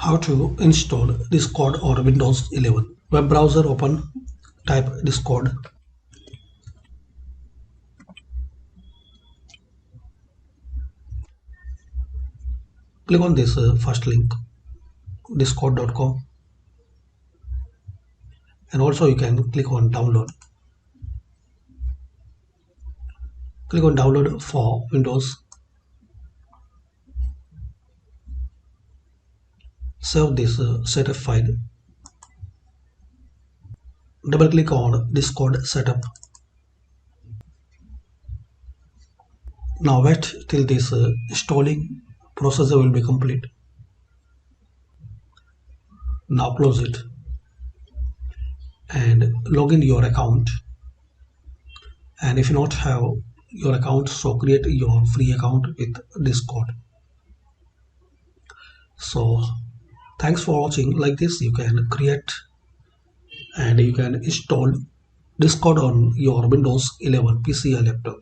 How to install Discord or Windows 11. Web browser open, type Discord. Click on this first link, discord.com, and also you can click on download. Click on download for Windows. Save this setup file. Double click on Discord setup. Now wait till this installing procedure will be complete. Now close it and log in your account. And if you not have your account, so create your free account with Discord. So thanks for watching. Like this you can create and you can install Discord on your Windows 11 PC or laptop.